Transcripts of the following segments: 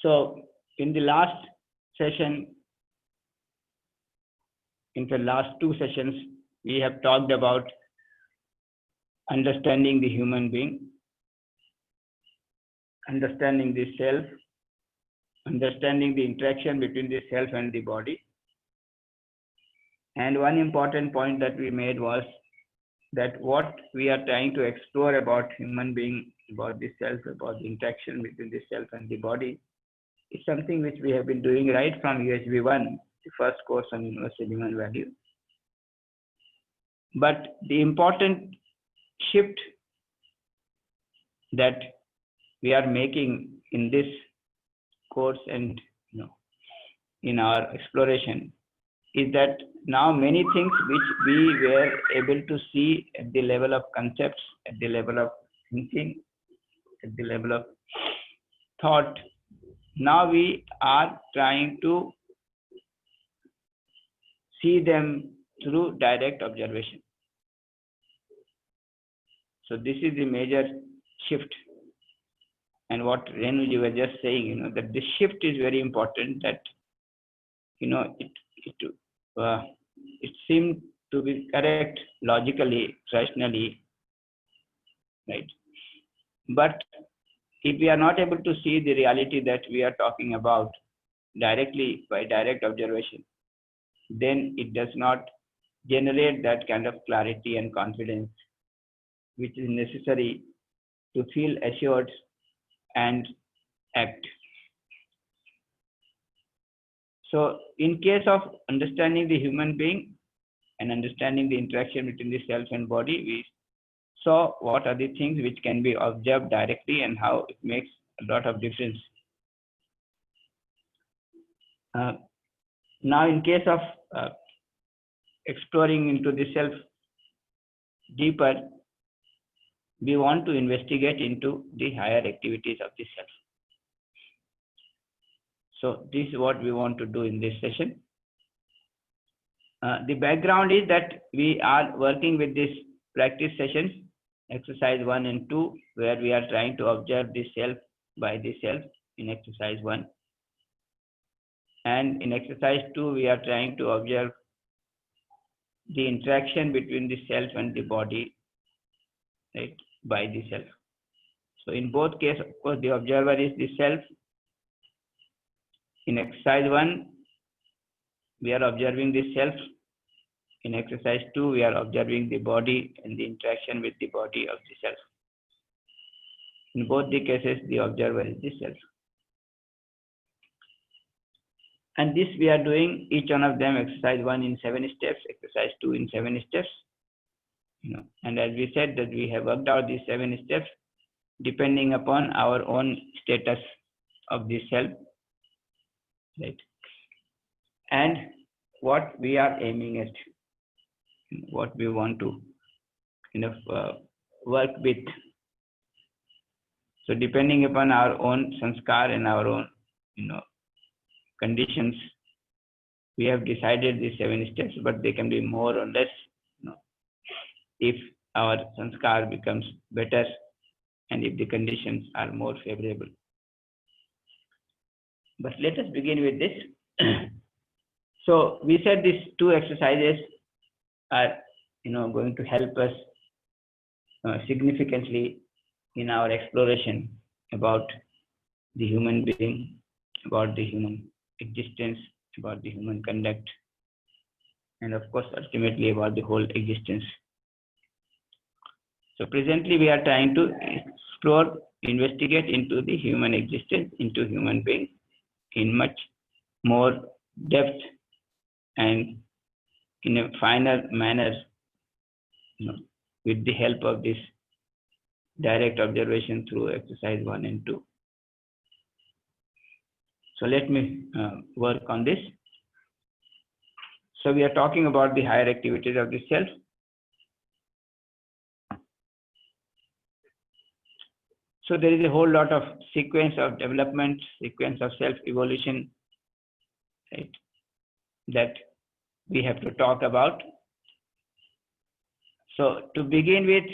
So in the last session, in the last two sessions, we have talked about understanding the human being, understanding the self, understanding the interaction between the self and the body. And one important point that we made was that what we are trying to explore about human being, about the self, about the interaction between the self and the body, is something which we have been doing right from USB 1, the first course on universal human value. But the important shift that we are making in this course and in our exploration is that now many things which we were able to see at the level of concepts, at the level of thinking, at the level of thought, now we are trying to see them through direct observation. So this is the major shift. And what Renu you were just saying, that this shift is very important, that, it seemed to be correct logically, rationally, right? But if we are not able to see the reality that we are talking about directly by direct observation, then it does not generate that kind of clarity and confidence which is necessary to feel assured and act. So in case of understanding the human being and understanding the interaction between the self and body, we saw what are the things which can be observed directly and how it makes a lot of difference. Now in case of exploring into the self deeper, we want to investigate into the higher activities of the self. So this is what we want to do in this session. The background is that we are working with these practice sessions, exercise 1 and 2, where we are trying to observe the self by the self in exercise 1. And in exercise 2, we are trying to observe the interaction between the self and the body, right, by the self. So in both cases, of course, the observer is the self. In exercise 1, we are observing the self. In exercise 2, we are observing the body and the interaction with the body of the self. In both the cases, the observer is the self. And this we are doing each one of them, exercise 1 in 7 steps, exercise 2 in 7 steps. And as we said that we have worked out these 7 steps depending upon our own status of the self, right? And what we are aiming at, what we want to work with. So depending upon our own sanskar and our own conditions, we have decided the 7 steps, but they can be more or less if our sanskar becomes better and if the conditions are more favorable. But let us begin with this. So we said these 2 exercises are going to help us significantly in our exploration about the human being, about the human existence, about the human conduct, and of course ultimately about the whole existence. So presently we are trying to explore, investigate into the human existence, into human being in much more depth and in a finer manner, with the help of this direct observation through exercise 1 and 2. So let me work on this. So we are talking about the higher activities of the self. So there is a whole lot of sequence of development, sequence of self-evolution, right, that we have to talk about. So to begin with,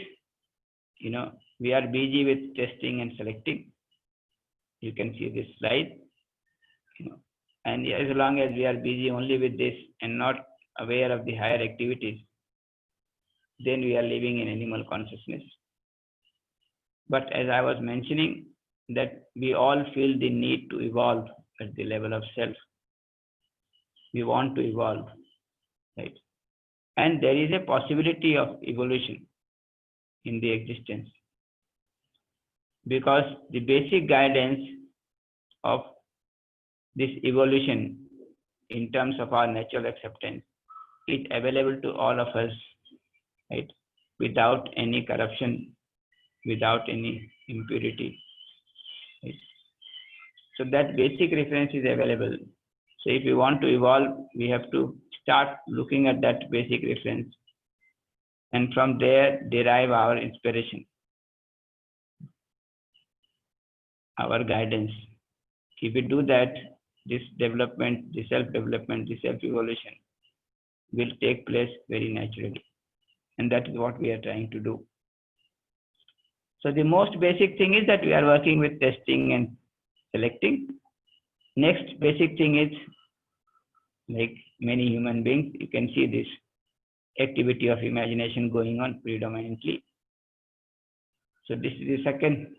we are busy with testing and selecting. You can see this slide. you know. And as long as we are busy only with this and not aware of the higher activities, then we are living in animal consciousness. But as I was mentioning, that we all feel the need to evolve at the level of self. We want to evolve, right? And there is a possibility of evolution in the existence, because the basic guidance of this evolution in terms of our natural acceptance is available to all of us, right? Without any corruption, without any impurity. Right? So that basic reference is available. So if we want to evolve, we have to start looking at that basic reference and from there derive our inspiration, our guidance. If we do that, this development, the self-development, the self-evolution will take place very naturally. And that is what we are trying to do. So the most basic thing is that we are working with testing and selecting. Next basic thing is, like many human beings, you can see this activity of imagination going on predominantly. So this is the second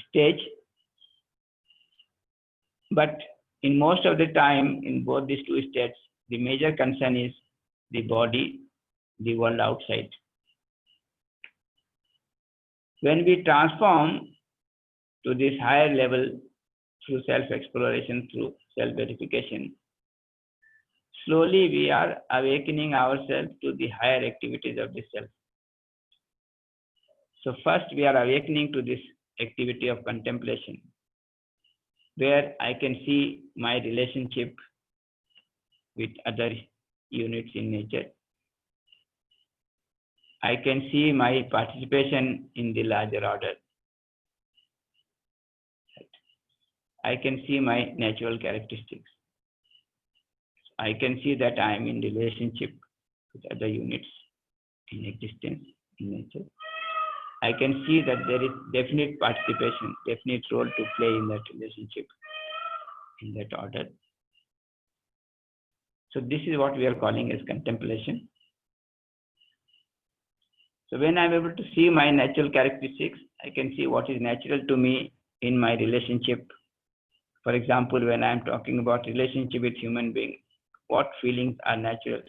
stage. But in most of the time, in both these two states, the major concern is the body, the world outside. When we transform to this higher level through self-exploration, through self-verification, slowly we are awakening ourselves to the higher activities of the self. So first we are awakening to this activity of contemplation, where I can see my relationship with other units in nature. I can see my participation in the larger order. I can see my natural characteristics. I can see that I am in relationship with other units in existence, in nature. I can see that there is definite participation, definite role to play in that relationship, in that order. So this is what we are calling as contemplation. So when I'm able to see my natural characteristics, I can see what is natural to me in my relationship. For example, when I'm talking about relationship with human being, what feelings are natural?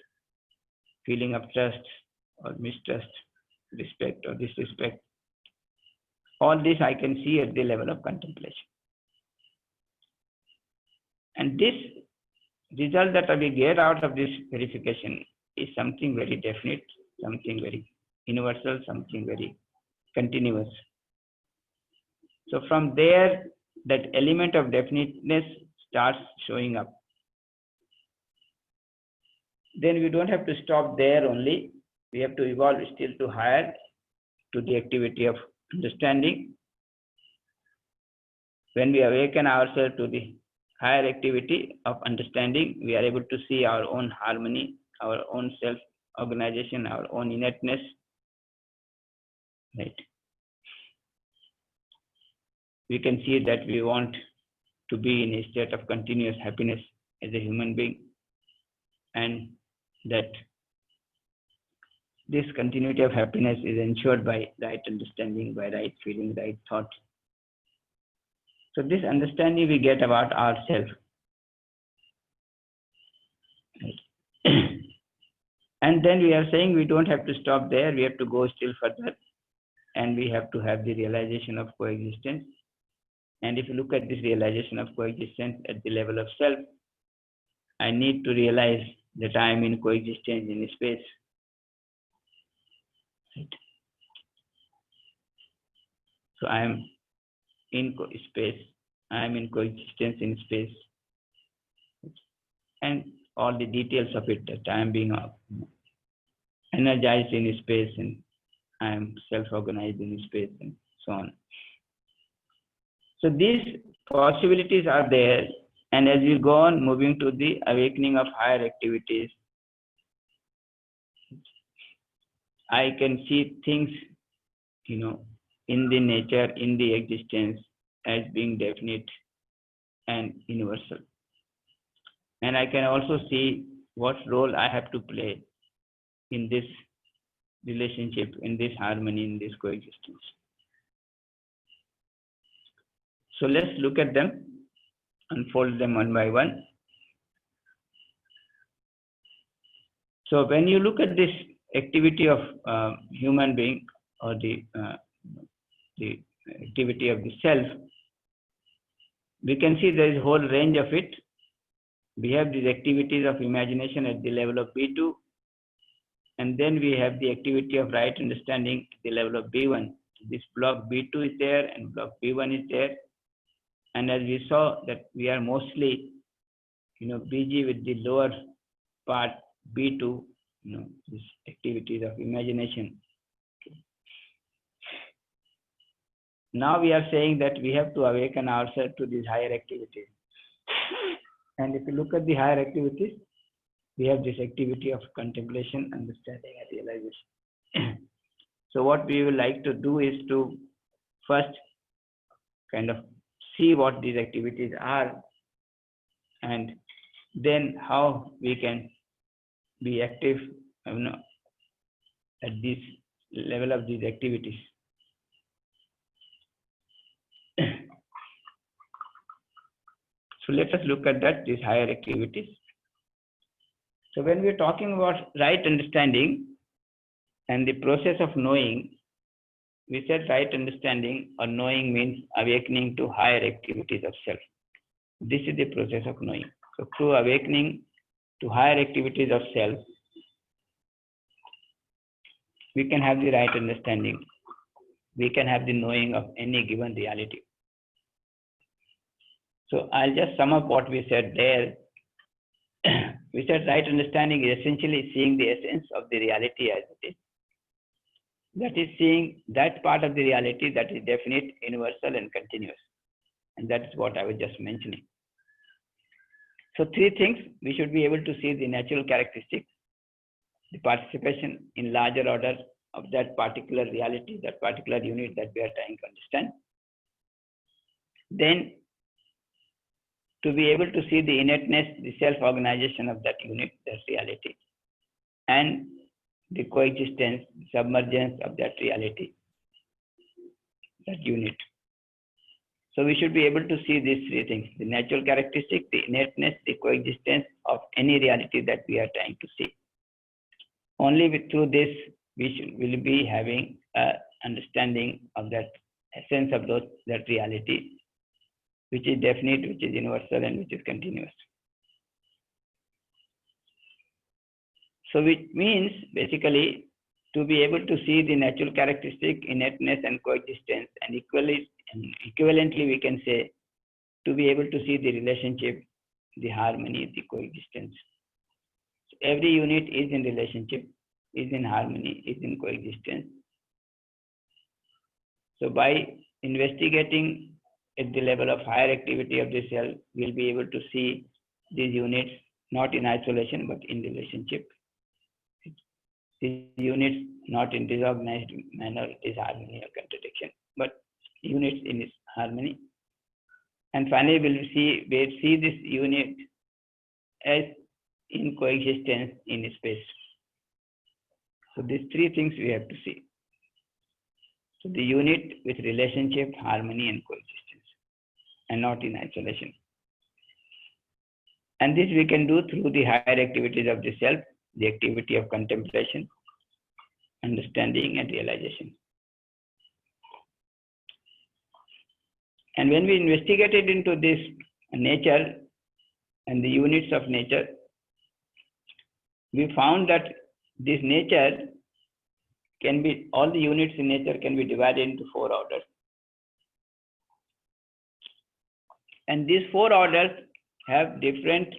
Feeling of trust or mistrust, respect or disrespect. All this I can see at the level of contemplation. And this result that we get out of this verification is something very definite, something very universal, something very continuous. So from there, that element of definiteness starts showing up. Then we don't have to stop there only. We have to evolve still to higher, to the activity of understanding. When we awaken ourselves to the higher activity of understanding, we are able to see our own harmony, our own self-organization, our own inertness. Right? We can see that we want to be in a state of continuous happiness as a human being, and that this continuity of happiness is ensured by right understanding, by right feeling, right thought. So this understanding we get about ourselves. Right. And then we are saying we don't have to stop there, we have to go still further, and we have to have the realization of coexistence. And if you look at this realization of coexistence at the level of self, I need to realize that I am in coexistence in space. Right. So I am in space, I am in coexistence in space. And all the details of it, that I am being energized in space and I am self-organized in space and so on. So these possibilities are there, and as we go on moving to the awakening of higher activities, I can see things, in the nature, in the existence as being definite and universal. and I can also see what role I have to play in this relationship, in this harmony, in this coexistence. So let's look at them, unfold them one by one. So when you look at this activity of human being, or the activity of the self, we can see there is a whole range of it. We have these activities of imagination at the level of B2, and then we have the activity of right understanding at the level of B1. This block B2 is there and block B1 is there. And as we saw that we are mostly, busy with the lower part B2, these activities of imagination. Now we are saying that we have to awaken ourselves to these higher activities. And if you look at the higher activities, we have this activity of contemplation, understanding, and realization. So what we would like to do is to first kind of see what these activities are, and then how we can be active, at this level of these activities. So let us look at that, these higher activities. So when we're talking about right understanding and the process of knowing, we said right understanding or knowing means awakening to higher activities of self. This is the process of knowing. So through awakening to higher activities of self, we can have the right understanding. We can have the knowing of any given reality. So I'll just sum up what we said there. We said right understanding is essentially seeing the essence of the reality as it is. That is seeing that part of the reality that is definite, universal, and continuous. And that is what I was just mentioning. So three things: we should be able to see the natural characteristics, the participation in larger order of that particular reality, that particular unit that we are trying to understand. Then to be able to see the innateness, the self-organization of that unit, that reality, and the coexistence, submergence of that reality, that unit. So we should be able to see these three things: the natural characteristic, the innateness, the coexistence of any reality that we are trying to see. Only through this we will be having an understanding of that essence of that reality, which is definite, which is universal, and which is continuous. So which means basically to be able to see the natural characteristic, innateness, and coexistence, and equivalently we can say to be able to see the relationship, the harmony, the coexistence. So every unit is in relationship, is in harmony, is in coexistence. So by investigating at the level of higher activity of the cell, we'll be able to see these units not in isolation but in relationship. These units not in disorganized manner, disharmony or contradiction, but units in its harmony. And finally, we'll see this unit as in coexistence in space. So these three things we have to see. So the unit with relationship, harmony, and coexistence, and not in isolation. And this we can do through the higher activities of the self, the activity of contemplation, understanding, and realization. And when we investigated into this nature and the units of nature, we found that this nature can be, all the units in nature can be divided into 4 orders. And these 4 orders have different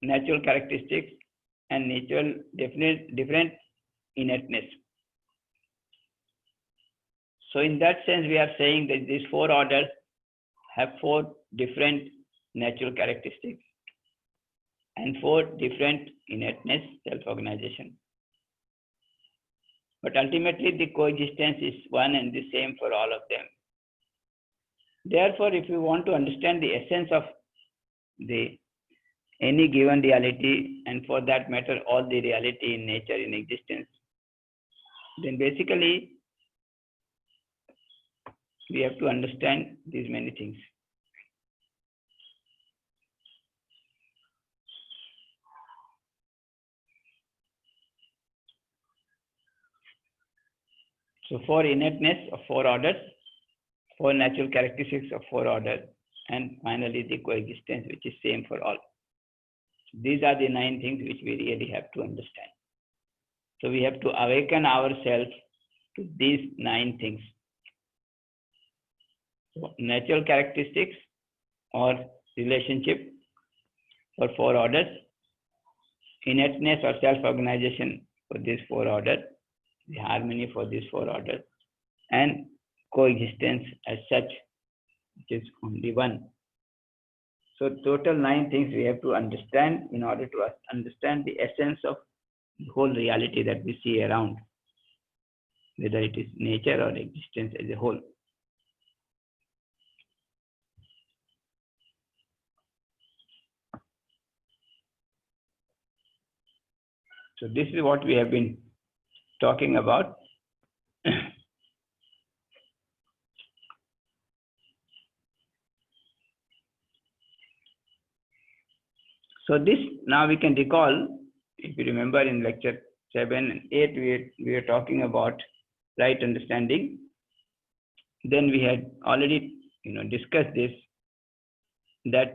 natural characteristics and different innateness. So in that sense, we are saying that these 4 orders have 4 different natural characteristics and 4 different innateness, self-organization. But ultimately, the coexistence is one and the same for all of them. Therefore, if you want to understand the essence of the any given reality, and for that matter, all the reality in nature, in existence, then basically we have to understand these many things. So four inertness of four orders, four natural characteristics of four orders, and finally the coexistence, which is same for all. These are the 9 things which we really have to understand. So we have to awaken ourselves to these 9 things. So natural characteristics or relationship for 4 orders, inertness or self-organization for these 4 orders, the harmony for these 4 orders, and coexistence as such, which is only one. So total 9 things we have to understand in order to understand the essence of the whole reality that we see around, whether it is nature or existence as a whole. So this is what we have been talking about. So this, now we can recall, if you remember in lecture 7 and 8, we were talking about right understanding. Then we had already discussed this, that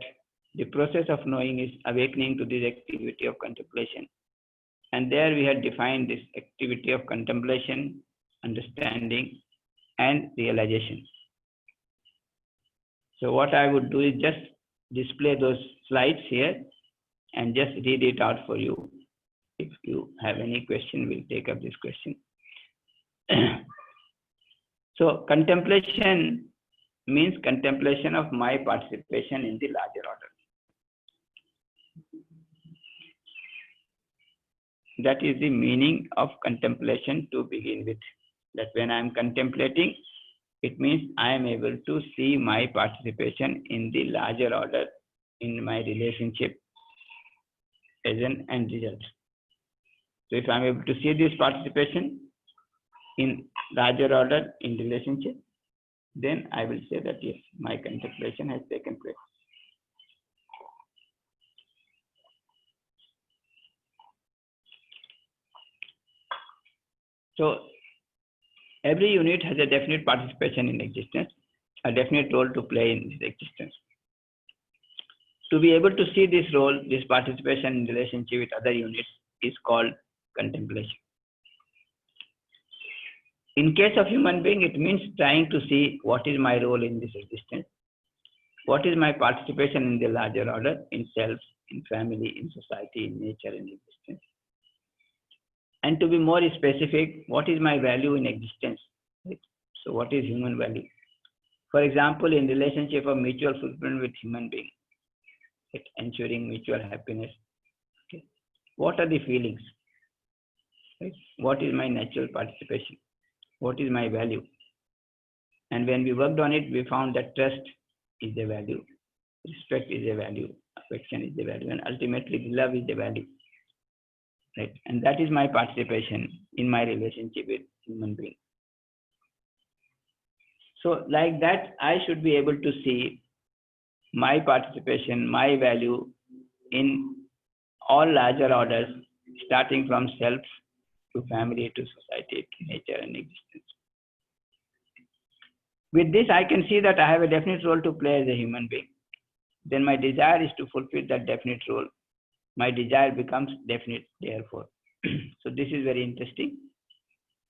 the process of knowing is awakening to this activity of contemplation. And there we had defined this activity of contemplation, understanding, and realization. So what I would do is just display those slides here and just read it out for you. If you have any question, we'll take up this question. So contemplation means contemplation of my participation in the larger order. That is the meaning of contemplation to begin with. That when I am contemplating, it means I am able to see my participation in the larger order, in my relationship as an end result. So if I am able to see this participation in larger order in relationship, then I will say that yes, my contemplation has taken place. So every unit has a definite participation in existence, a definite role to play in this existence. To be able to see this role, this participation in relationship with other units is called contemplation. In case of human being, it means trying to see what is my role in this existence, what is my participation in the larger order, in self, in family, in society, in nature, in existence. And to be more specific, what is my value in existence? Right? So what is human value? For example, in relationship of mutual fulfillment with human being, right? Ensuring mutual happiness. Okay. What are the feelings? Right? What is my natural participation? What is my value? And when we worked on it, we found that trust is the value, respect is a value, affection is the value, and ultimately love is the value. Right? And that is my participation in my relationship with human being. So like that, I should be able to see my participation, my value in all larger orders, starting from self to family to society to nature and existence. With this, I can see that I have a definite role to play as a human being. Then my desire is to fulfill that definite role. My desire becomes definite, therefore. So this is very interesting.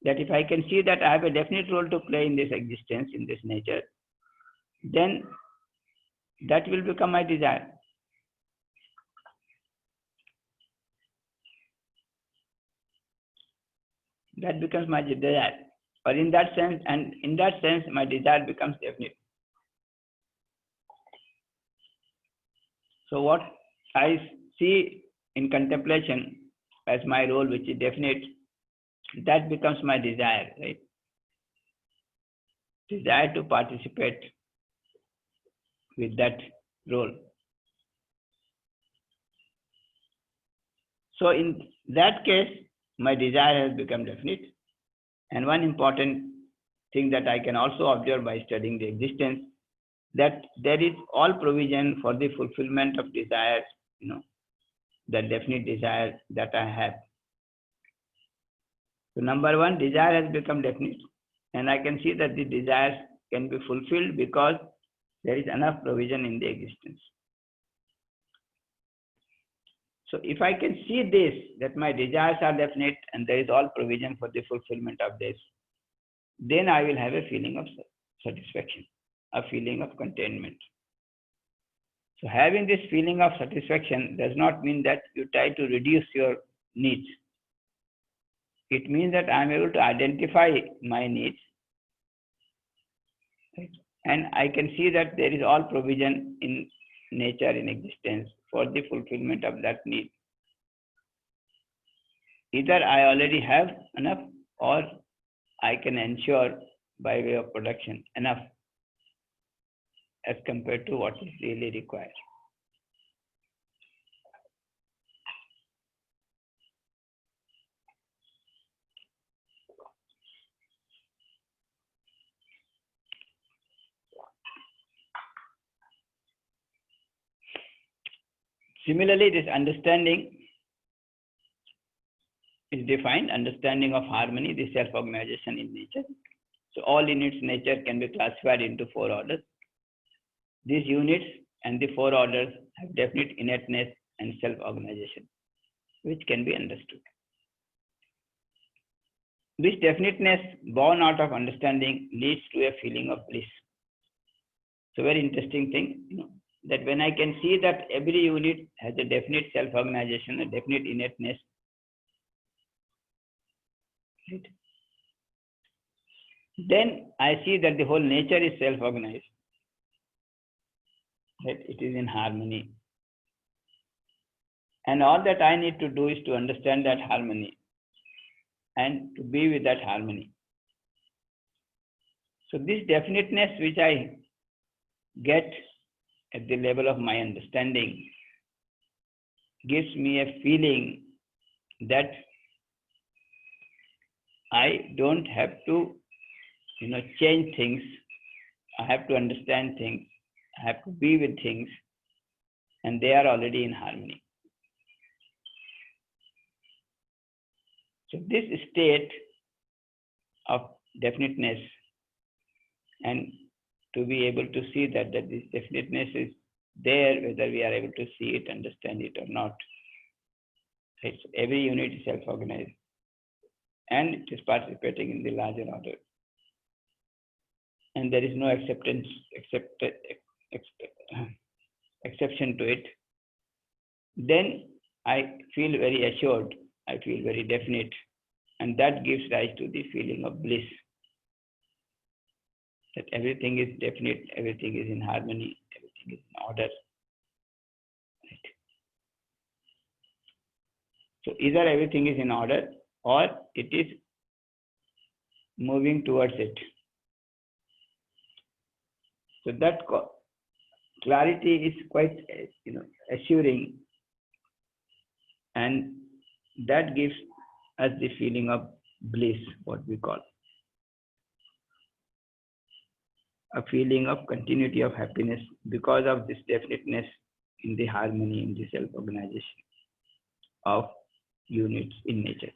That if I can see that I have a definite role to play in this existence, in this nature, then that will become my desire. That becomes my desire. Or in that sense, and in that sense, my desire becomes definite. So what I see in contemplation as my role, which is definite, that becomes my desire, right? Desire to participate with that role. So in that case, my desire has become definite. And one important thing that I can also observe by studying the existence, that there is all provision for the fulfillment of desires, the definite desire that I have. So number one, desire has become definite. And I can see that the desires can be fulfilled because there is enough provision in the existence. So if I can see this, that my desires are definite and there is all provision for the fulfillment of this, then I will have a feeling of satisfaction, a feeling of contentment. So having this feeling of satisfaction does not mean that you try to reduce your needs. It means that I am able to identify my needs, right? And I can see that there is all provision in nature, in existence, for the fulfillment of that need. Either I already have enough, or I can ensure by way of production enough as compared to what is really required. Similarly, this understanding is defined, understanding of harmony, the self-organization in nature. So all units nature can be classified into 4 orders. These units and the 4 orders have definite inertness and self-organization, which can be understood. This definiteness born out of understanding leads to a feeling of bliss. So very interesting thing, that when I can see that every unit has a definite self-organization, a definite inertness, right? Then I see that the whole nature is self-organized, that it is in harmony. And all that I need to do is to understand that harmony and to be with that harmony. So this definiteness which I get at the level of my understanding gives me a feeling that I don't have to change things. I have to understand things. I have to be with things, and they are already in harmony. So this state of definiteness, and to be able to see that this definiteness is there, whether we are able to see it, understand it or not. Right? So every unit is self-organized, and it is participating in the larger order. And there is no exception to it. Then I feel very assured, I feel very definite, and that gives rise to the feeling of bliss. That everything is definite, everything is in harmony, everything is in order. Right? So either everything is in order or it is moving towards it. So that clarity is quite assuring, and that gives us the feeling of bliss, what we call a feeling of continuity of happiness because of this definiteness in the harmony, in the self-organization of units in nature.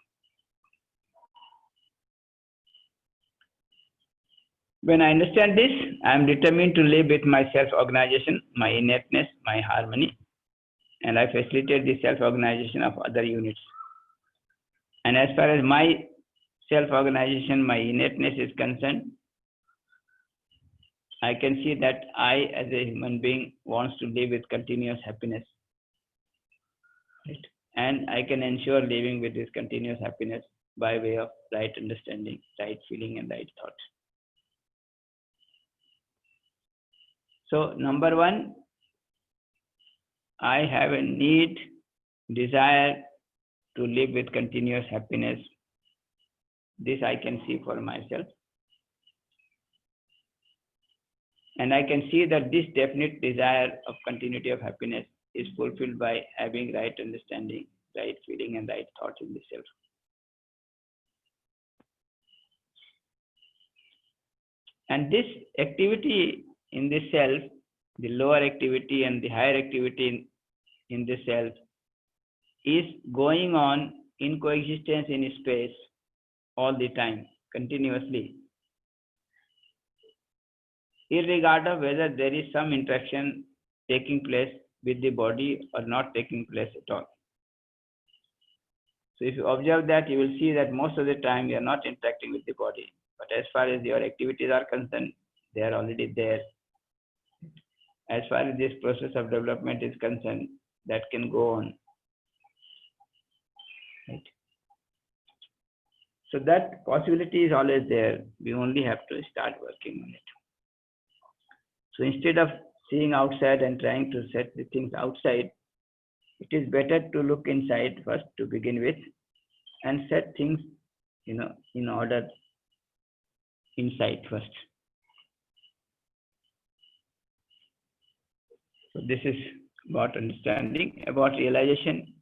When I understand this, I am determined to live with my self-organization, my inertness, my harmony, and I facilitate the self-organization of other units. And as far as my self-organization, my inertness is concerned, I can see that I, as a human being, wants to live with continuous happiness. Right? And I can ensure living with this continuous happiness by way of right understanding, right feeling, and right thought. So, number one, I have a need, desire to live with continuous happiness. This I can see for myself. And I can see that this definite desire of continuity of happiness is fulfilled by having right understanding, right feeling and right thought in the self. And this activity in the self, the lower activity and the higher activity in the self, is going on in coexistence in space all the time, continuously, irregardless of whether there is some interaction taking place with the body or not taking place at all. So if you observe that, you will see that most of the time you are not interacting with the body. But as far as your activities are concerned, they are already there. As far as this process of development is concerned, that can go on. Right? So that possibility is always there. We only have to start working on it. So instead of seeing outside and trying to set the things outside, it is better to look inside first to begin with and set things, in order inside first. So this is about understanding. About realization,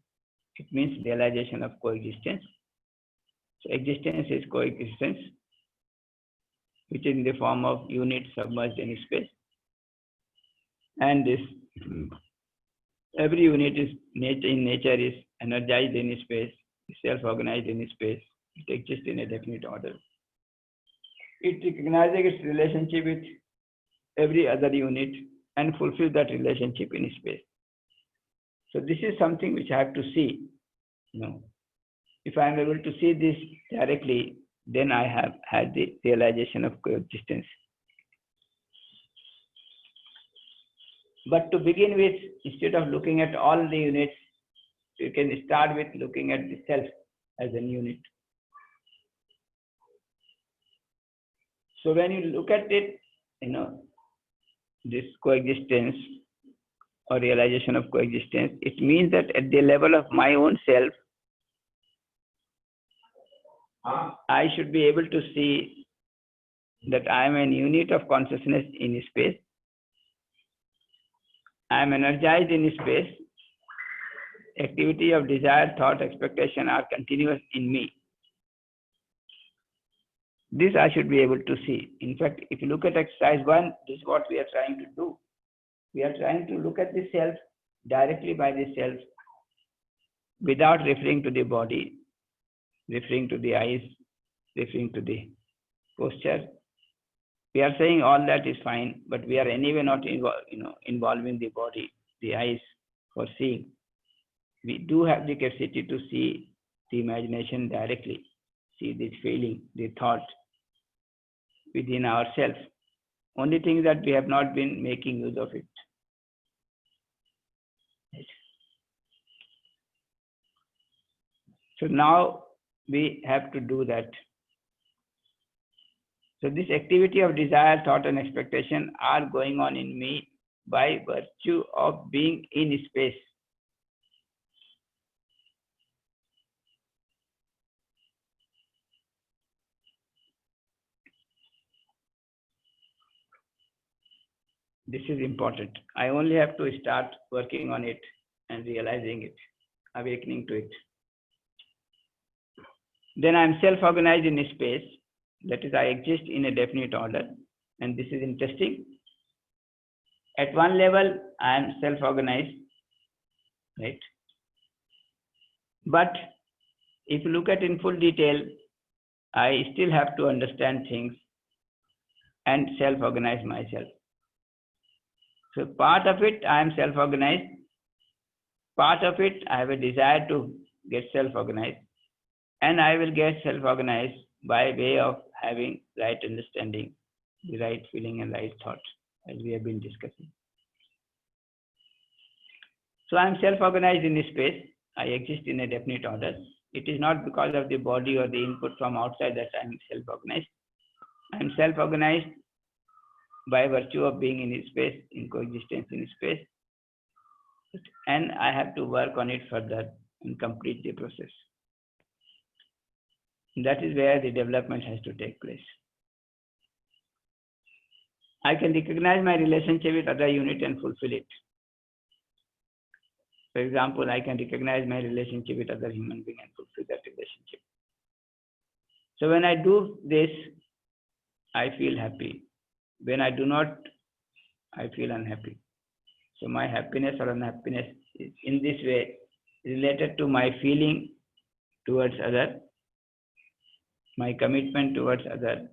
it means realization of coexistence. So existence is coexistence, which is in the form of units submerged in space. And this every unit is in nature is energized in space, self-organized in space. It exists in a definite order. It recognizes its relationship with every other unit and fulfills that relationship in space. So this is something which I have to see. If I am able to see this directly, then I have had the realization of coexistence. But to begin with, instead of looking at all the units, you can start with looking at the self as a unit. So when you look at it, this coexistence or realization of coexistence, it means that at the level of my own self, I should be able to see that I am a unit of consciousness in space. I am energized in space. Activity of desire, thought, expectation are continuous in me. This I should be able to see. In fact, if you look at exercise 1, this is what we are trying to do. We are trying to look at the self directly by the self without referring to the body, referring to the eyes, referring to the posture. We are saying all that is fine, but we are anyway not involving the body, the eyes for seeing. We do have the capacity to see the imagination directly, see this feeling, the thought within ourselves. Only thing that we have not been making use of it. So now we have to do that. So this activity of desire, thought and expectation are going on in me by virtue of being in space. This is important. I only have to start working on it and realizing it, awakening to it. Then I am self-organized in space. That is, I exist in a definite order. And this is interesting. At one level, I am self-organized, right? But if you look at in full detail, I still have to understand things and self-organize myself. So part of it, I am self-organized. Part of it, I have a desire to get self-organized. And I will get self-organized by way of having right understanding, the right feeling and right thought, as we have been discussing. So I am self-organized in space. I exist in a definite order. It is not because of the body or the input from outside that I am self-organized. I am self-organized by virtue of being in space, in coexistence in space. And I have to work on it further and complete the process. That is where the development has to take place. I can recognize my relationship with other unit and fulfill it. For example, I can recognize my relationship with other human being and fulfill that relationship. So when I do this, I feel happy. When I do not, I feel unhappy. So my happiness or unhappiness is in this way related to my feeling towards other, my commitment towards other,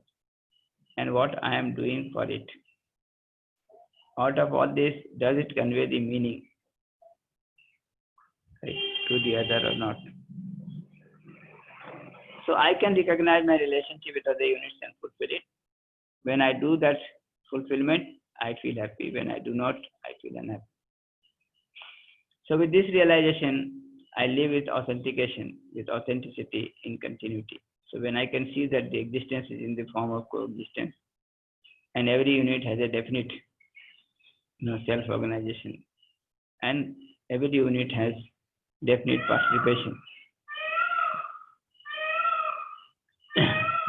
and what I am doing for it. Out of all this, does it convey the meaning, right, to the other or not? So I can recognize my relationship with other units and fulfill it. When I do that fulfillment, I feel happy. When I do not, I feel unhappy. So with this realization, I live with authentication, with authenticity in continuity. So when I can see that the existence is in the form of coexistence, and every unit has a definite self-organization, and every unit has definite participation,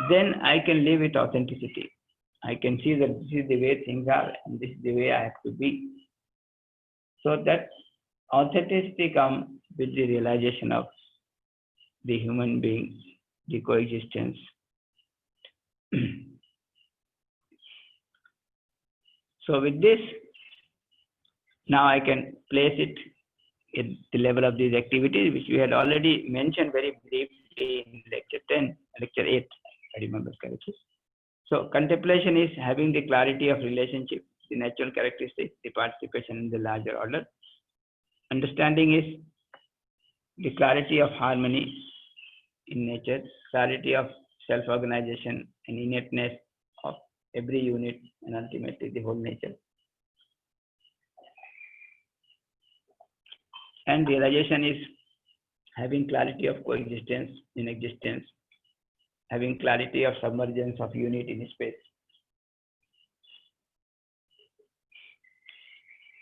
then I can live with authenticity. I can see that this is the way things are and this is the way I have to be. So that authenticity comes with the realization of the human being, the coexistence. So with this, now I can place it at the level of these activities, which we had already mentioned very briefly in lecture 8, I remember correctly. So contemplation is having the clarity of relationship, the natural characteristics, the participation in the larger order. Understanding is the clarity of harmony in nature, clarity of self-organization and innateness of every unit, and ultimately the whole nature. And realization is having clarity of coexistence in existence, having clarity of submergence of unit in space.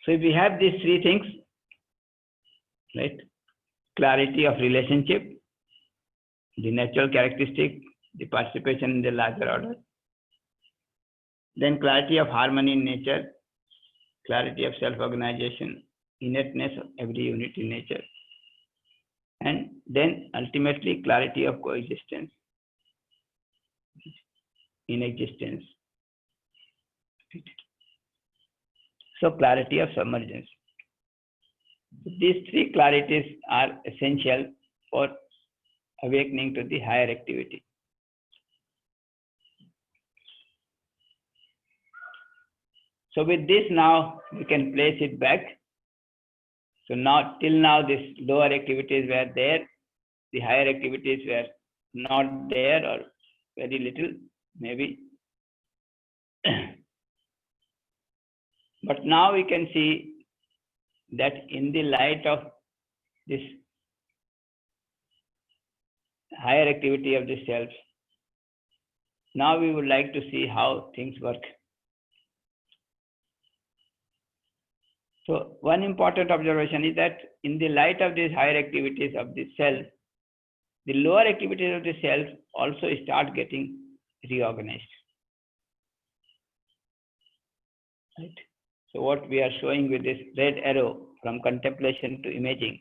So if we have these three things, right? Clarity of relationship, the natural characteristic, the participation in the larger order, then clarity of harmony in nature, clarity of self-organization, innateness of every unit in nature, and then ultimately clarity of coexistence in existence. So clarity of submergence. These three clarities are essential for awakening to the higher activity. So with this now we can place it back. So now till now these lower activities were there, the higher activities were not there or very little maybe. But now we can see that in the light of this higher activity of the self, now we would like to see how things work. So one important observation is that in the light of these higher activities of the self, the lower activities of the self also start getting reorganized. Right? So what we are showing with this red arrow from contemplation to imaging.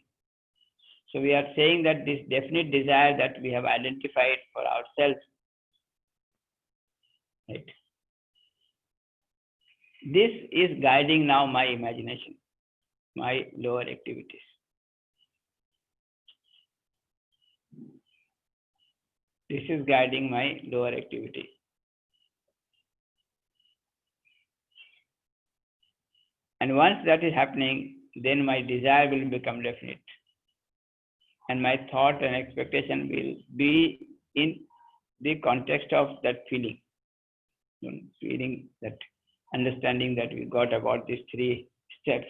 So we are saying that this definite desire that we have identified for ourselves, right? This is guiding now my imagination, my lower activities. This is guiding my lower activity. And once that is happening, then my desire will become definite. And my thought and expectation will be in the context of that feeling, that understanding that we got about these three steps,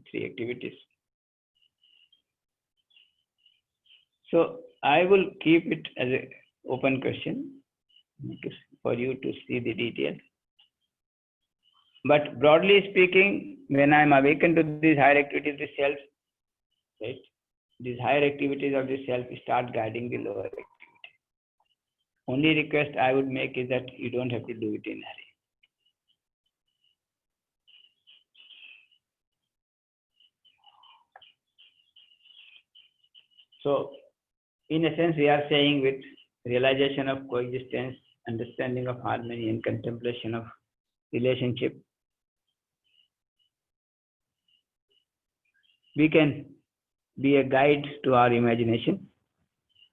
three activities. So I will keep it as an open question for you to see the details. But broadly speaking, when I am awakened to these higher activities of the self, right, these higher activities of the self start guiding the lower activity. Only request I would make is that you don't have to do it in a hurry. So, in a sense, we are saying with realization of coexistence, understanding of harmony, and contemplation of relationship, we can be a guide to our imagination.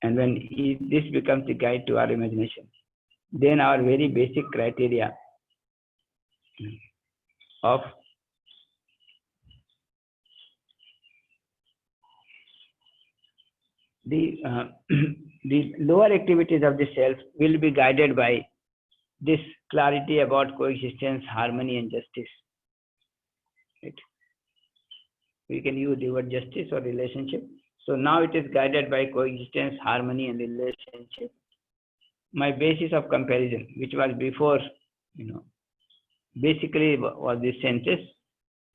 And when this becomes the guide to our imagination, then our very basic criteria of the the lower activities of the self will be guided by this clarity about coexistence, harmony, and justice. Right? We can use the word justice or relationship. So now it is guided by coexistence, harmony, and relationship. My basis of comparison, which was before, basically was the senses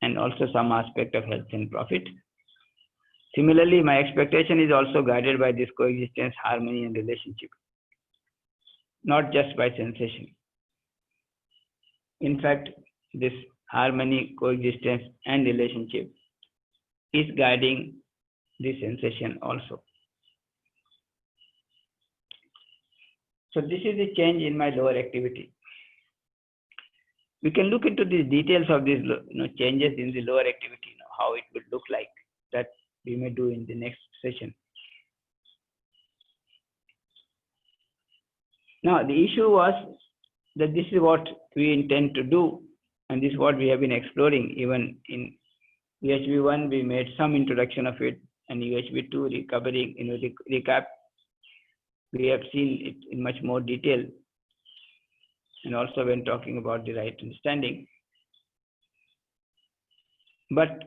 and also some aspect of health and profit. Similarly, my expectation is also guided by this coexistence, harmony, and relationship, not just by sensation. In fact, this harmony, coexistence, and relationship is guiding the sensation also. So this is the change in my lower activity. We can look into the details of these changes in the lower activity, how it would look like. That we may do in the next session. Now, the issue was that this is what we intend to do, and this is what we have been exploring. Even in UHV 1, we made some introduction of it, and UHV 2, recovering, recap, we have seen it in much more detail, and also when talking about the right understanding. But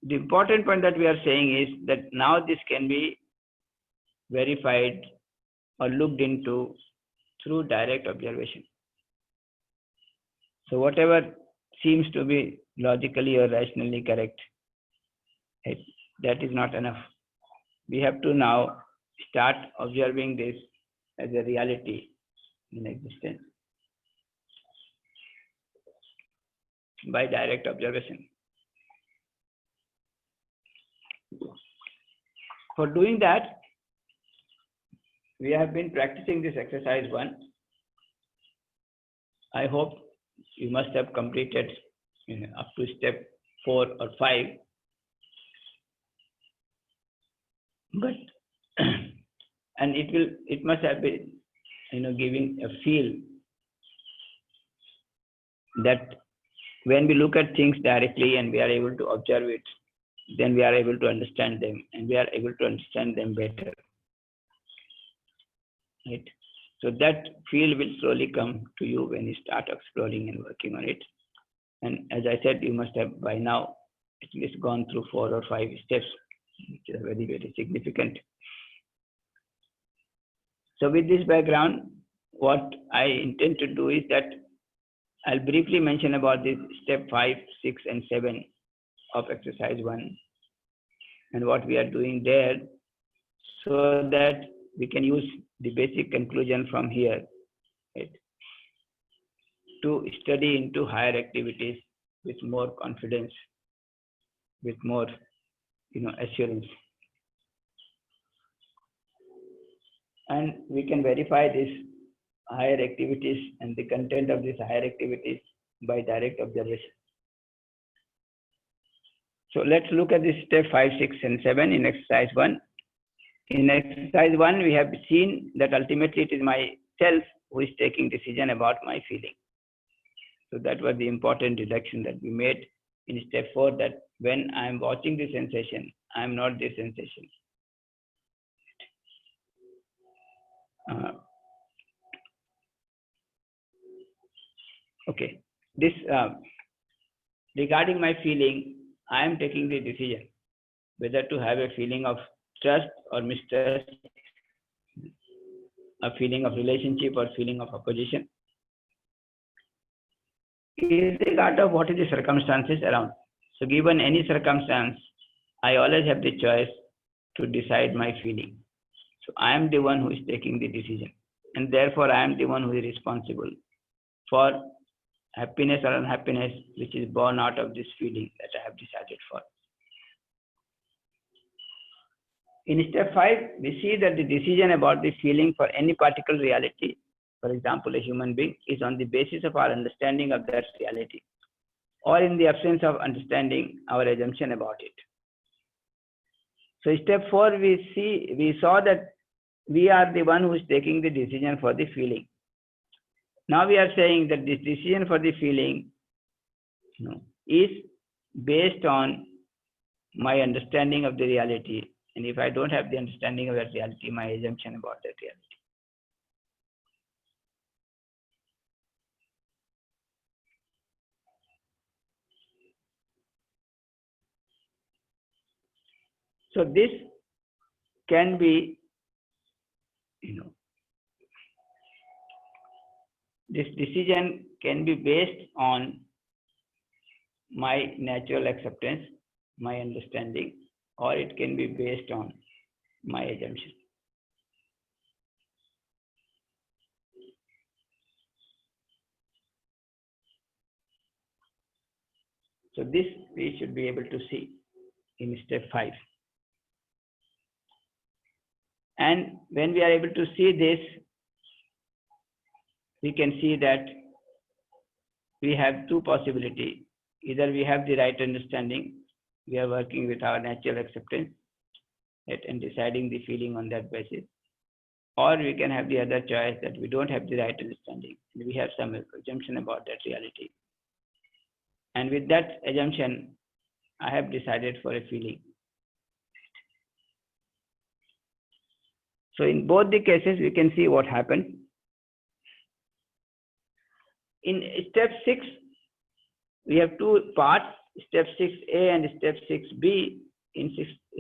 the important point that we are saying is that now this can be verified or looked into through direct observation. So whatever seems to be logically or rationally correct, that is not enough. We have to now start observing this as a reality in existence by direct observation. For doing that, we have been practicing this exercise 1. I hope you must have completed up to step 4 or 5. But and it must have been giving a feel that when we look at things directly and we are able to observe it, then we are able to understand them, and we are able to understand them better. Right? So that feel will slowly come to you when you start exploring and working on it. And as I said, you must have by now at least gone through 4 or 5 steps, which are very, very significant. So with this background, what I intend to do is that I'll briefly mention about this step 5, 6, and 7 of exercise 1 and what we are doing there, so that we can use the basic conclusion from here, right, to study into higher activities with more confidence, with more assurance. And we can verify these higher activities and the content of these higher activities by direct observation. So let's look at this step 5, 6, and 7 in exercise 1. In exercise 1, we have seen that ultimately it is myself who is taking decision about my feeling. So that was the important deduction that we made in step 4, that when I am watching the sensation, I am not the sensation. Okay, this regarding my feeling, I am taking the decision whether to have a feeling of trust or mistrust, a feeling of relationship or feeling of opposition, irregardless of what is the circumstances around. So given any circumstance, I always have the choice to decide my feeling. So I am the one who is taking the decision, and therefore I am the one who is responsible for happiness or unhappiness which is born out of this feeling that I have decided for. In step 5, we see that the decision about the feeling for any particular reality, for example, a human being, is on the basis of our understanding of that reality, or in the absence of understanding, our assumption about it. So step 4, we saw that we are the one who is taking the decision for the feeling. Now we are saying that this decision for the feeling is based on my understanding of the reality. And if I don't have the understanding of that reality, my assumption about that reality. So this can be, this decision can be based on my natural acceptance, my understanding, or it can be based on my assumption. So this we should be able to see in step 5. And when we are able to see this, we can see that we have two possibilities. Either we have the right understanding, we are working with our natural acceptance and deciding the feeling on that basis, or we can have the other choice that we don't have the right understanding, we have some assumption about that reality. And with that assumption, I have decided for a feeling. So in both the cases, we can see what happens. In step 6, we have two parts, step 6A and step 6B. In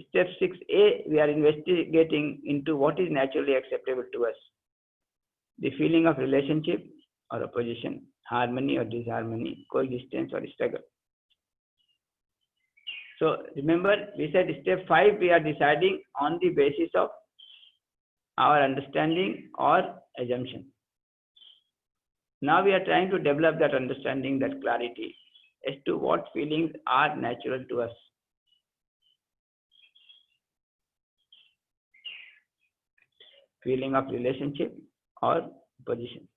step 6A, we are investigating into what is naturally acceptable to us. The feeling of relationship or opposition, harmony or disharmony, coexistence or struggle. So remember, we said step 5, we are deciding on the basis of our understanding or assumption. Now we are trying to develop that understanding, that clarity as to what feelings are natural to us. Feeling of relationship or opposition,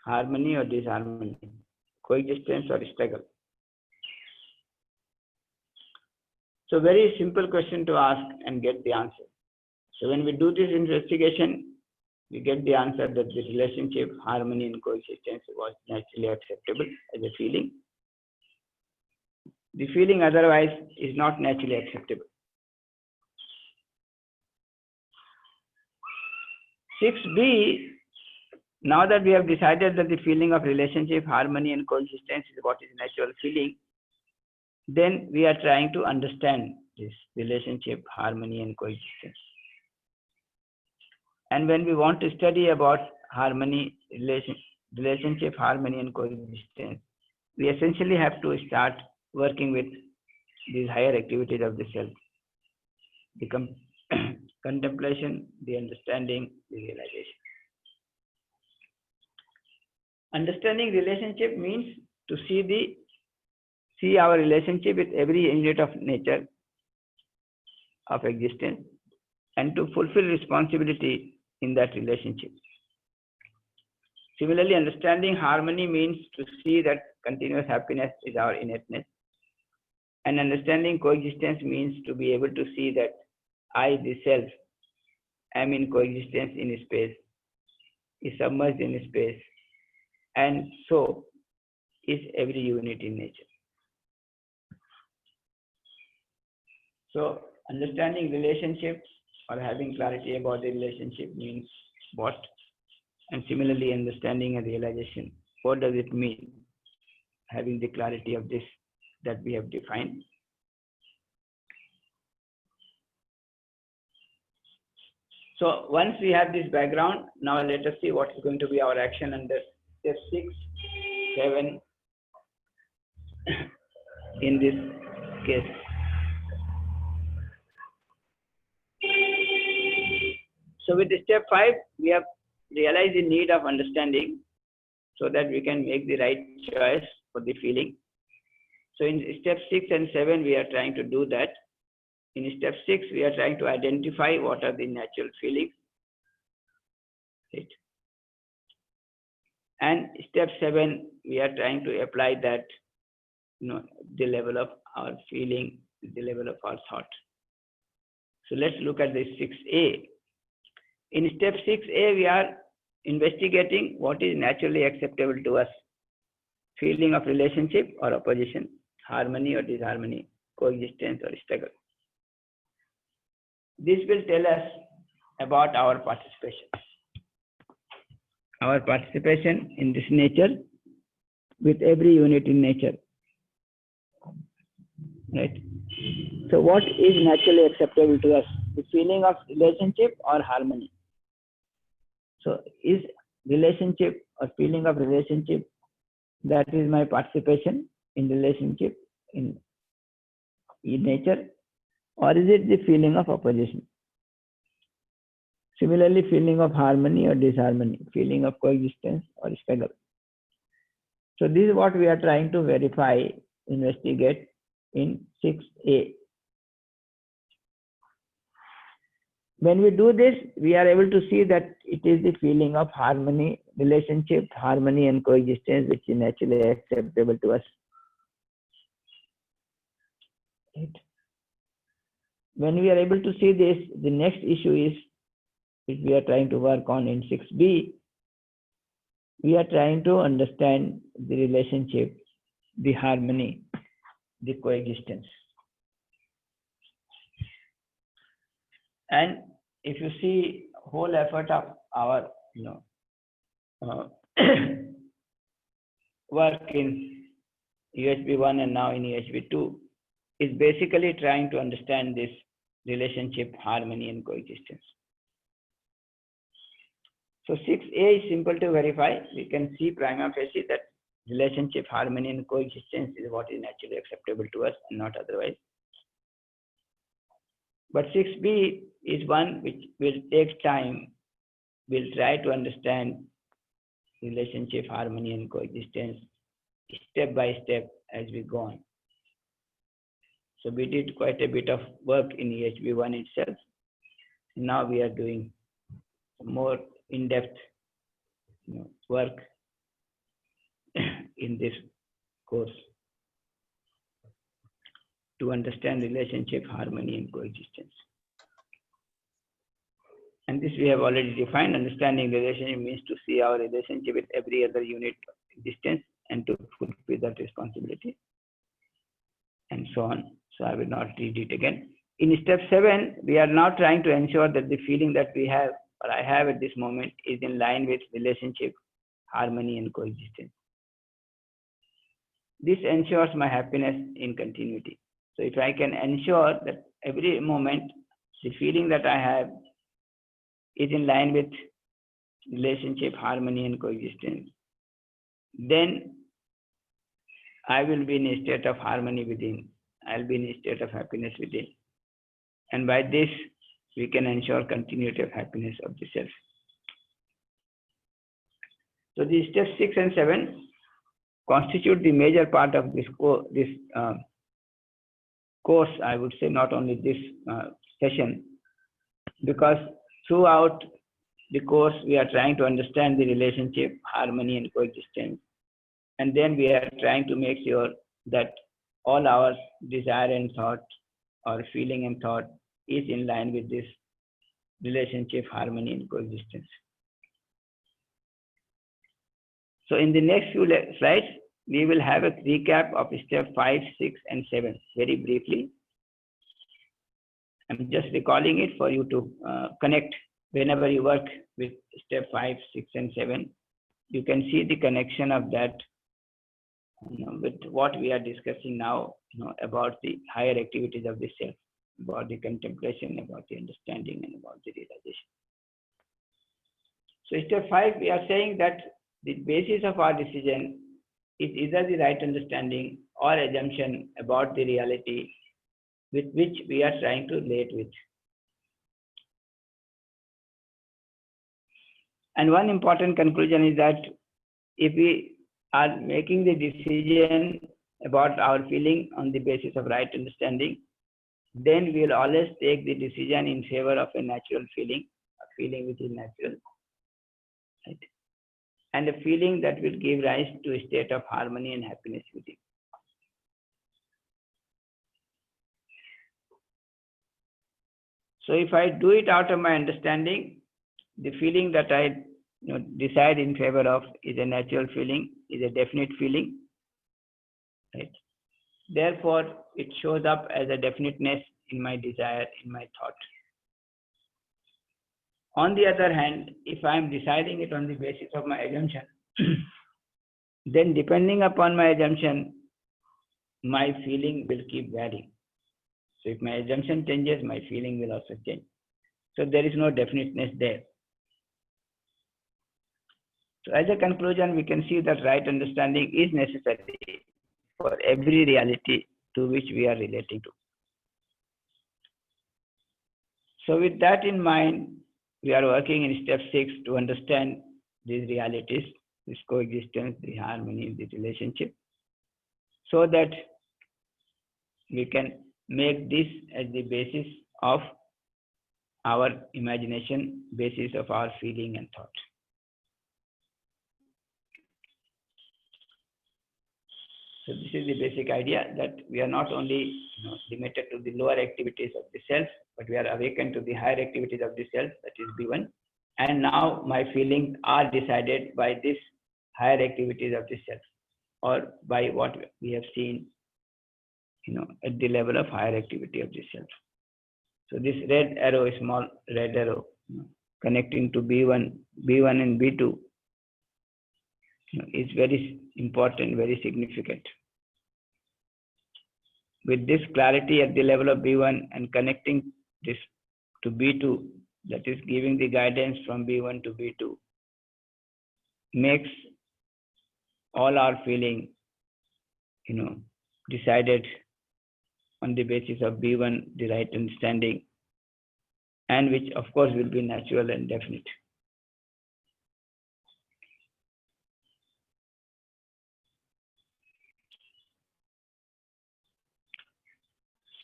harmony or disharmony, coexistence or struggle. So very simple question to ask and get the answer. So when we do this investigation, we get the answer that the relationship, harmony and coexistence was naturally acceptable as a feeling. The feeling otherwise is not naturally acceptable. 6B, now that we have decided that the feeling of relationship, harmony and coexistence is what is natural feeling, then we are trying to understand this relationship, harmony and coexistence. And when we want to study about harmony, relationship, harmony and coexistence, we essentially have to start working with these higher activities of the self. The contemplation, the understanding, the realization. Understanding relationship means to see our relationship with every unit of nature, of existence, and to fulfill responsibility in that relationship. Similarly, understanding harmony means to see that continuous happiness is our innateness. And understanding coexistence means to be able to see that I, the self, am in coexistence in space, is submerged in space, and so is every unit in nature. So understanding relationships or having clarity about the relationship means what? And similarly, understanding and realization, what does it mean? Having the clarity of this that we have defined. So once we have this background, now let us see what is going to be our action under step 6, 7 in this case. So with step 5, we have realized the need of understanding so that we can make the right choice for the feeling. So in step 6 and 7, we are trying to do that. In step 6, we are trying to identify what are the natural feelings. Right? And step 7, we are trying to apply that, the level of our feeling, the level of our thought. So let's look at this 6A. In step 6A, we are investigating what is naturally acceptable to us. Feeling of relationship or opposition, harmony or disharmony, coexistence or struggle. This will tell us about our participation. Our participation in this nature with every unit in nature. Right? So what is naturally acceptable to us? The feeling of relationship or harmony? So is relationship or feeling of relationship, that is my participation in relationship in nature, or is it the feeling of opposition? Similarly, feeling of harmony or disharmony, feeling of coexistence or struggle. So this is what we are trying to verify, investigate in 6A. When we do this, we are able to see that it is the feeling of harmony, relationship, harmony and coexistence which is naturally acceptable to us. Right. When we are able to see this, the next issue is, which we are trying to work on in 6B, we are trying to understand the relationship, the harmony, the coexistence. And if you see whole effort of our work in UHB 1 and now in UHB 2 is basically trying to understand this relationship, harmony and coexistence. So 6A is simple to verify. We can see prima facie that relationship, harmony and coexistence is what is naturally acceptable to us and not otherwise. But 6B is one which will take time. We'll try to understand relationship, harmony and coexistence step by step as we go on. So we did quite a bit of work in UHB 1 itself. Now we are doing more in-depth work in this course to understand relationship, harmony and coexistence. And this we have already defined. Understanding relationship means to see our relationship with every other unit of existence and to fulfill that responsibility and so on. So I will not read it again. In step 7, we are now trying to ensure that the feeling that we have or I have at this moment is in line with relationship, harmony and coexistence. This ensures my happiness in continuity. So if I can ensure that every moment the feeling that I have is in line with relationship, harmony and coexistence, then I will be in a state of harmony within. I'll be in a state of happiness within. And by this, we can ensure continuity of happiness of the self. So these steps 6 and 7 constitute the major part of this course, I would say, not only this session, because throughout the course, we are trying to understand the relationship, harmony and coexistence. And then we are trying to make sure that all our desire and thought or feeling and thought is in line with this relationship, harmony and coexistence. So in the next few slides, we will have a recap of step 5, 6 and 7 very briefly. I'm just recalling it for you to connect whenever you work with step 5, 6 and 7. You can see the connection of that with what we are discussing now, about the higher activities of the self, about the contemplation, about the understanding and about the realization. So step 5, we are saying that the basis of our decision is either the right understanding or assumption about the reality with which we are trying to relate with. And one important conclusion is that if we are making the decision about our feeling on the basis of right understanding, then we will always take the decision in favor of a natural feeling, a feeling which is natural, right? And a feeling that will give rise to a state of harmony and happiness within. So if I do it out of my understanding, the feeling that I decide in favor of is a natural feeling, is a definite feeling, right? Therefore, it shows up as a definiteness in my desire, in my thought. On the other hand, if I am deciding it on the basis of my assumption, then depending upon my assumption, my feeling will keep varying. So if my assumption changes, my feeling will also change. So there is no definiteness there. So as a conclusion, we can see that right understanding is necessary for every reality to which we are relating to. So with that in mind, we are working in step 6 to understand these realities, this coexistence, the harmony, the relationship, so that we can make this as the basis of our imagination, basis of our feeling and thought. So this is the basic idea, that we are not only limited to the lower activities of the self, but we are awakened to the higher activities of the self, that is B1. And now my feelings are decided by this higher activities of the self, or by what we have seen at the level of higher activity of the self. So this red arrow, small red arrow, connecting to B1 and B2 is very important, very significant. With this clarity at the level of B1 and connecting this to B2, that is giving the guidance from B1 to B2, makes all our feeling, decided on the basis of B1, the right understanding, and which of course will be natural and definite.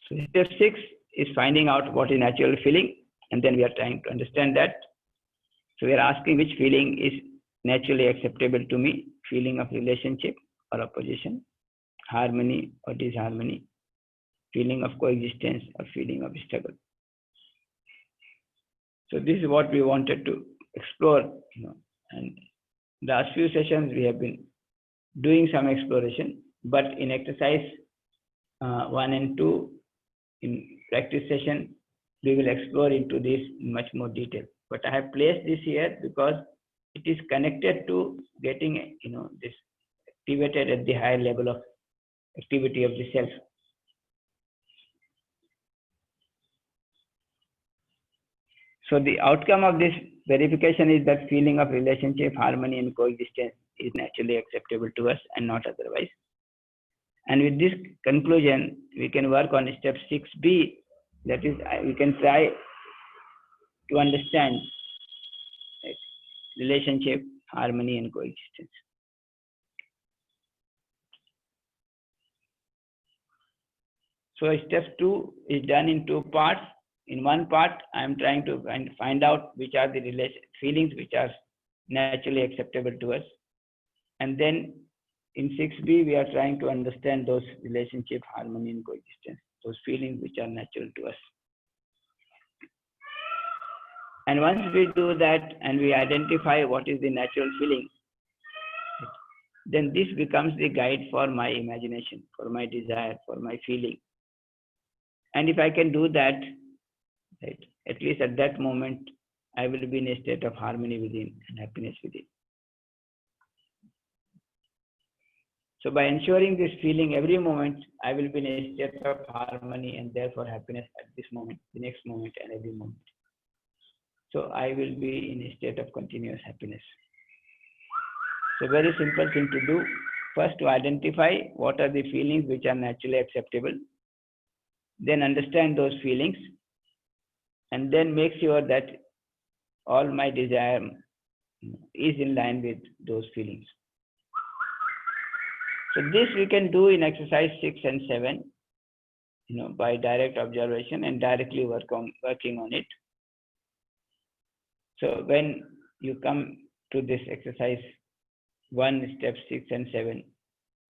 So step 6 is finding out what is natural feeling, and then we are trying to understand that. So we are asking which feeling is naturally acceptable to me, feeling of relationship or opposition, harmony or disharmony, feeling of coexistence or feeling of struggle. So this is what we wanted to explore, and last few sessions we have been doing some exploration, but in exercise 1 and 2, in practice session, we will explore into this in much more detail. But I have placed this here because it is connected to getting, this activated at the higher level of activity of the self. So the outcome of this verification is that feeling of relationship, harmony, and coexistence is naturally acceptable to us and not otherwise. And with this conclusion, we can work on step 6B. That is, we can try to understand relationship, harmony, and coexistence. So step 2 is done in 2 parts. In one part, I am trying to find out which are the feelings which are naturally acceptable to us. And then in 6B, we are trying to understand those relationship, harmony, and coexistence, those feelings which are natural to us. And once we do that and we identify what is the natural feeling, then this becomes the guide for my imagination, for my desire, for my feeling. And if I can do that, right, at least at that moment, I will be in a state of harmony within and happiness within. So by ensuring this feeling every moment, I will be in a state of harmony and therefore happiness at this moment, the next moment, and every moment. So I will be in a state of continuous happiness. So very simple thing to do. First, to identify what are the feelings which are naturally acceptable. Then understand those feelings. And then make sure that all my desire is in line with those feelings. So this we can do in exercise 6 and 7. by direct observation and directly working on it. So when you come to this exercise 1, step 6 and 7,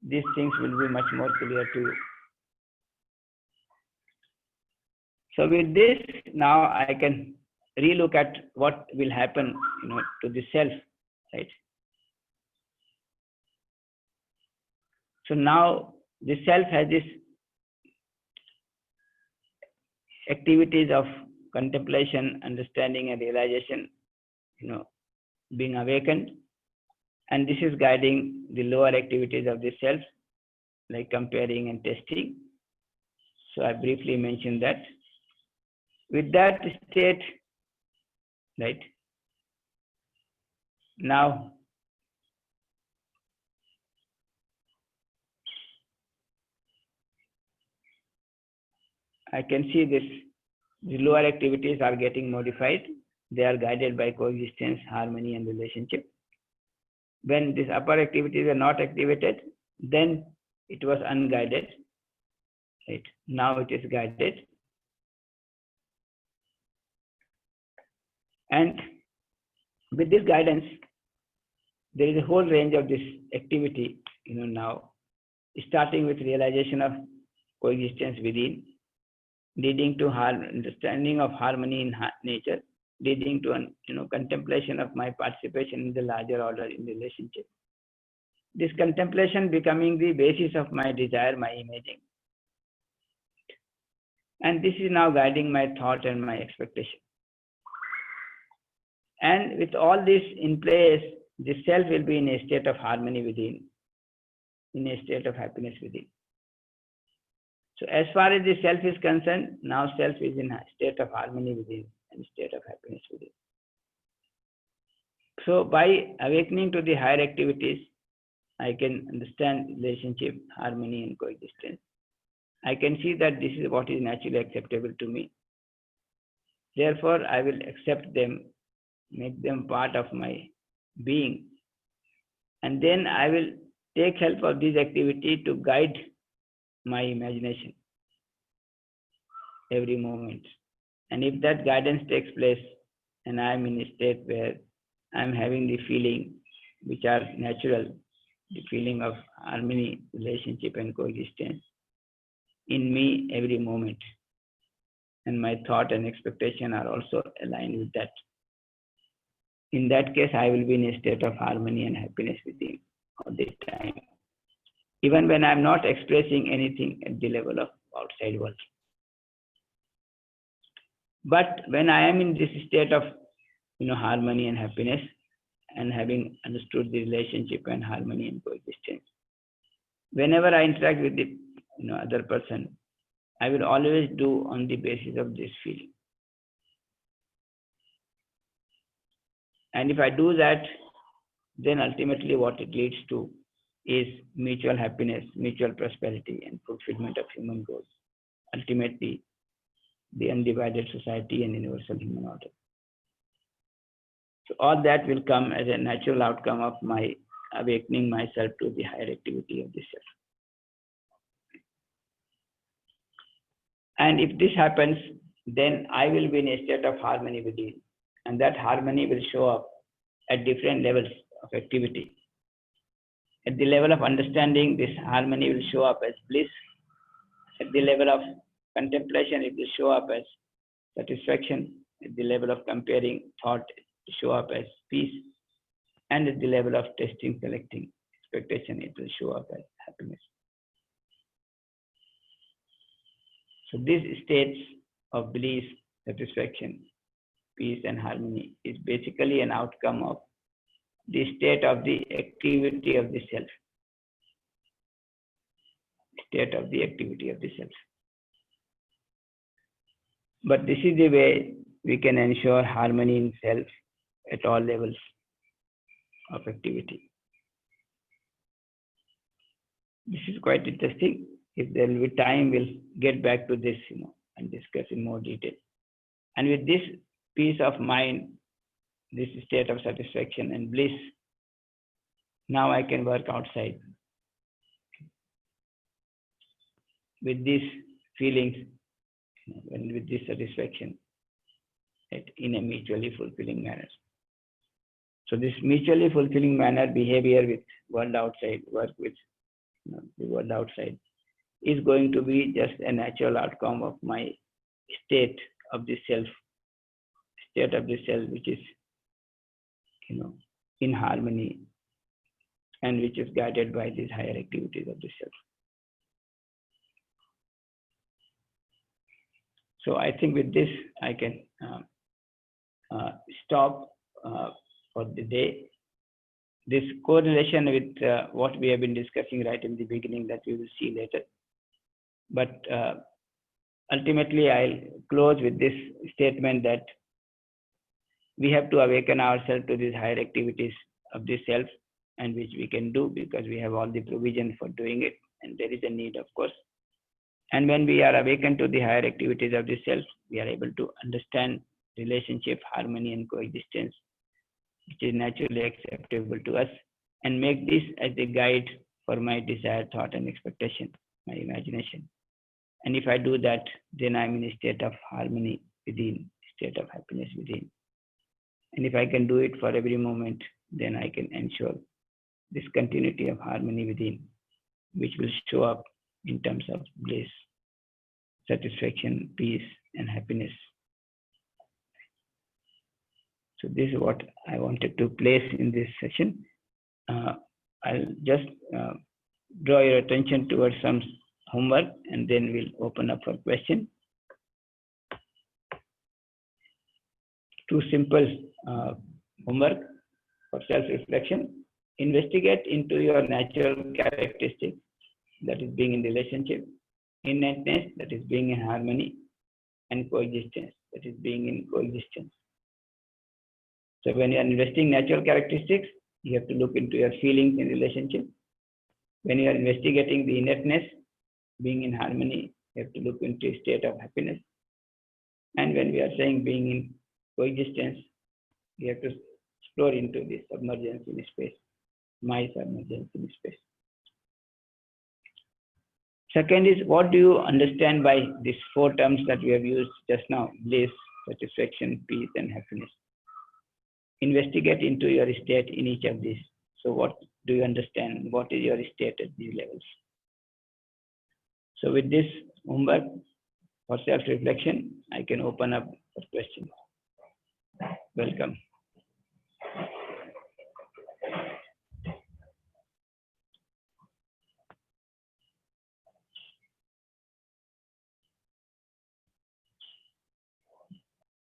these things will be much more clear to you. So with this, now I can relook at what will happen, to the self, right? So now the self has this activities of contemplation, understanding, and realization, being awakened, and this is guiding the lower activities of the self, like comparing and testing. So I briefly mentioned that. With that state, right, now I can see this, the lower activities are getting modified. They are guided by coexistence, harmony, and relationship. When these upper activities are not activated, then it was unguided, right? Now it is guided. And with this guidance, there is a whole range of this activity, now, starting with realization of coexistence within, leading to understanding of harmony in nature, leading to contemplation of my participation in the larger order in relationship. This contemplation becoming the basis of my desire, my imaging. And this is now guiding my thought and my expectation. And with all this in place, the self will be in a state of harmony within, in a state of happiness within. So as far as the self is concerned, now self is in a state of harmony within and state of happiness within. So by awakening to the higher activities, I can understand relationship, harmony, and coexistence. I can see that this is what is naturally acceptable to me. Therefore, I will accept them, make them part of my being. And then I will take help of this activity to guide my imagination every moment. And if that guidance takes place and I am in a state where I am having the feeling which are natural, the feeling of harmony, relationship, and coexistence in me every moment, and my thought and expectation are also aligned with that, in that case, I will be in a state of harmony and happiness within all the time, even when I'm not expressing anything at the level of outside world. But when I am in this state of harmony and happiness, and having understood the relationship and harmony and coexistence, whenever I interact with the other person, I will always do on the basis of this feeling. And if I do that, then ultimately what it leads to is mutual happiness, mutual prosperity, and fulfillment of human goals. Ultimately, the undivided society and universal human order. So all that will come as a natural outcome of my awakening myself to the higher activity of the self. And if this happens, then I will be in a state of harmony within. And that harmony will show up at different levels of activity. At the level of understanding, this harmony will show up as bliss. At the level of contemplation, it will show up as satisfaction. At the level of comparing thought, it will show up as peace. And at the level of testing, selecting, expectation, it will show up as happiness. So these states of bliss, satisfaction, peace, and harmony is basically an outcome of the state of the activity of the self. State of the activity of the self. But this is the way we can ensure harmony in self at all levels of activity. This is quite interesting. If there will be time, we'll get back to this, and discuss in more detail. And with this peace of mind, this state of satisfaction and bliss, now I can work outside with this feelings and with dissatisfaction, right, in a mutually fulfilling manner. So this mutually fulfilling manner behavior with world outside, work with the world outside, is going to be just a natural outcome of my state of the self, which is in harmony and which is guided by these higher activities of the self. So I think with this I can stop for the day. This correlation with what we have been discussing right in the beginning, that we will see later. But ultimately, I'll close with this statement that we have to awaken ourselves to these higher activities of the self, and which we can do because we have all the provision for doing it, and there is a need, of course. And when we are awakened to the higher activities of the self, we are able to understand relationship, harmony, and coexistence, which is naturally acceptable to us, and make this as a guide for my desired thought and expectation, my imagination. And if I do that, then I'm in a state of harmony within, state of happiness within. And if I can do it for every moment, then I can ensure this continuity of harmony within, which will show up in terms of bliss, satisfaction, peace, and happiness. So this is what I wanted to place in this session. I'll just draw your attention towards some homework, and then we'll open up for question. Two simple homework for self-reflection. Investigate into your natural characteristics, that is being in relationship, innateness, that is being in harmony, and coexistence, that is being in coexistence. So when you are investing natural characteristics, you have to look into your feelings in relationship. When you are investigating the innateness, being in harmony, you have to look into a state of happiness. And when we are saying being in coexistence, we have to explore into this submergence in space, my submergence in space. Second is, what do you understand by these four terms that we have used just now: bliss, satisfaction, peace, and happiness? Investigate into your state in each of these. So what do you understand? What is your state at these levels? So with this homework for self-reflection, I can open up for questions. Welcome.